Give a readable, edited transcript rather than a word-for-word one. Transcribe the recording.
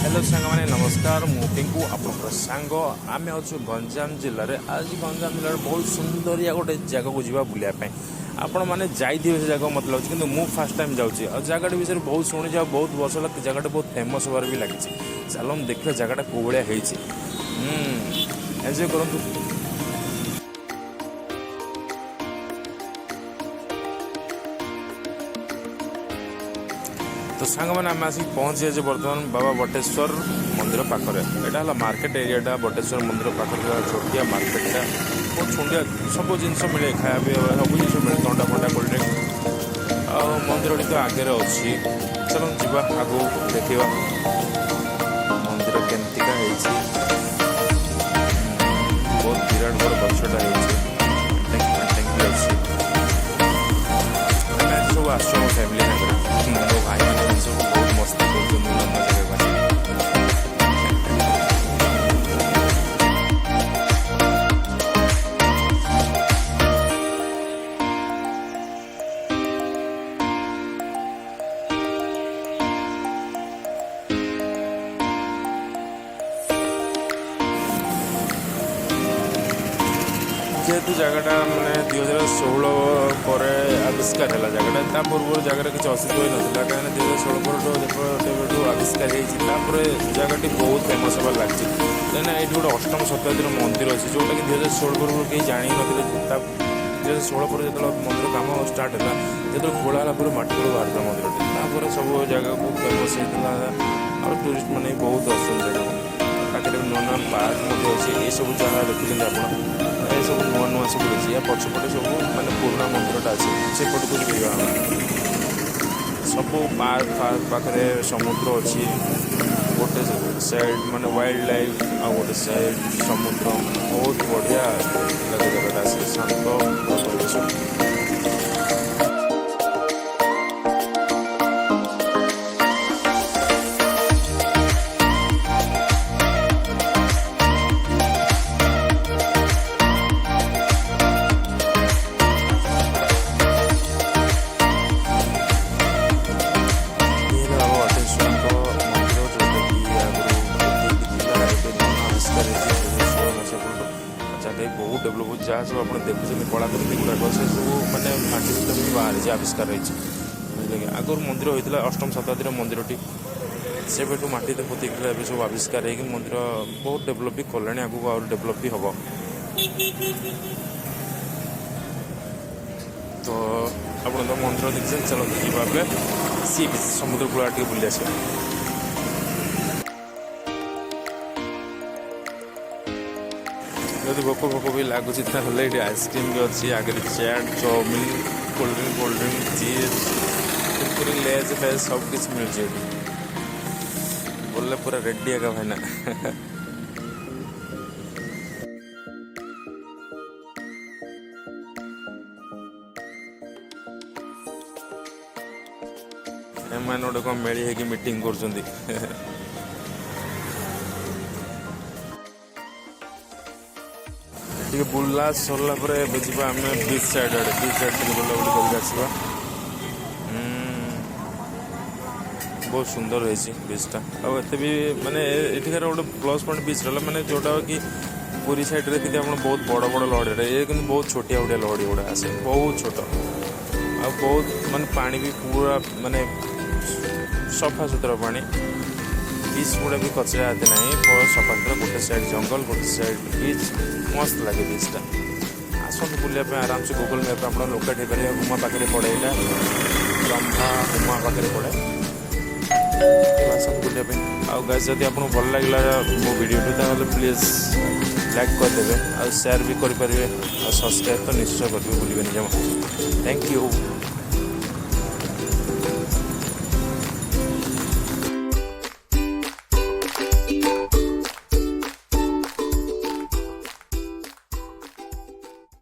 Hello सांग मैंने नमस्कार मु टिंकू आपन सांग आम अच्छु गंजाम जिले में। आज गंजाम जिले में बहुत सुंदरिया गोटे जगह को जीवा बुलाया आपण मैंने जाइए से जगह मत लगे कि मुझे फास्ट टाइम जाऊँगी और जगह विषय में बहुत शुणी बहुत वर्ष जगह बहुत फेमस होबार भी लगी। चलो हम देखिए जगह कौ भाया एंजॉय करूँ। तो सांग मैंने आम आसिक पहुँची जाए बर्तमान बाबा बटेश्वर मंदिर पाखे। यहाँ है मार्केट एरियाटा बटेश्वर मंदिर पाखे छोटिया मार्केटा बहुत छुंडिया सब जिनस मिले खाया पीवा सब जिन मिले थंडा फंडा कोल्ड ड्रिंक आ मंदिर टी तो आगे अच्छी। चलो जीवा आगू देखा मंदिर केमतिका बहुत विराट बड़ गछटा सब आस फैमिली मो भाई मैंने सब बहुत मस्ती कर जेहेतु जगहटा मैंने 2016 पर आविष्कार है जगहटा पूर्व जगह किसी असुविधा ही नाला कहीं 2016 पर आविष्कार होपर जगह बहुत फेमस होगा लगी कहीं ये गोटे अष्टम शताब्दी मंदिर अच्छी जोटा कि 2016 पूर्व कहीं जानी ना 2016 पर जो मंदिर काम स्टार्ट है जो खोला पूरा मटी तल बाहर मंदिर सब जगह को फेमस होता और टूरिस्ट मैंने बहुत आसन जगह पाखे नुआ नुआ पार्क अच्छे ये सब जगह देखुं आप ये सब नुआ नुआ सब अच्छी या पछपटे सब मानने पुराना मंदिरटा अच्छे सेपट को जावा सब पार्क फार्क पाखे समुद्र अच्छी गोटे साइड माने वाइल्ड लाइफ आ गोटे साइड समुद्र बहुत बढ़िया लगे जगह से शांत। बहुत डेभलप जहाँ सब आप देखुं कलाकृति गुड़ाक से सब मैंने माटी भर भी बाहर आविष्कार रही आगर मंदिर होता है अष्टम शताब्दी मंदिरटी से माटी पोती सब आविष्कार हो मंदिर बहुत डेभलप भी कले आगे और डेभलप भी हम। तो आप मंदिर देखते चलते जी सी बीच समुद्र कूड़ा टे बुले आस। जब भोक भोक भी लगुच ये आइसक्रीम भी अच्छी आगे चाट चाउमिन कोल्ड ड्रिंक चीज कुरकुरी लेज फेज सब किसी मिलती बोले पूरा रेडी है भाईना। एम गोटे कौन मेली है मीटिंग कर बुला सरला बुझा आम बीच साइड आड़े बीच साइड बुलाबुली कर बहुत सुंदर रही बीचटा आते भी मानने ये गोटे प्लस पॉइंट बीच रहा मैंने जोटा कि पूरी साइड रे आप बहुत बड़ बड़ लहड़ी ये कि बहुत छोटिया छोटिया लहड़ी गुड़ा आसे बहुत छोट आ बहुत माने पानी भी पूरा माने सफा सुतरा पानी बीच गुड़ा भी कचरा आते ना बहुत सफा सुतरा गोटे साइड जंगल गोटे साइड बीच मस्त लगे बीचटा आसत बुलाप आराम से गूगल मैप आप लोकेट हो पारे हुमा पाखे पड़े यहाँ ब्रह्मा हुमा पाखे पड़े आसत बुलाप आउ गाइस जदि आपको भल लगे मो वीडियो तो प्लीज लाइक करदे और शेयर भी करेंगे और सब्सक्राइब तो निश्चय करेंगे भूलें जमा। Thank you.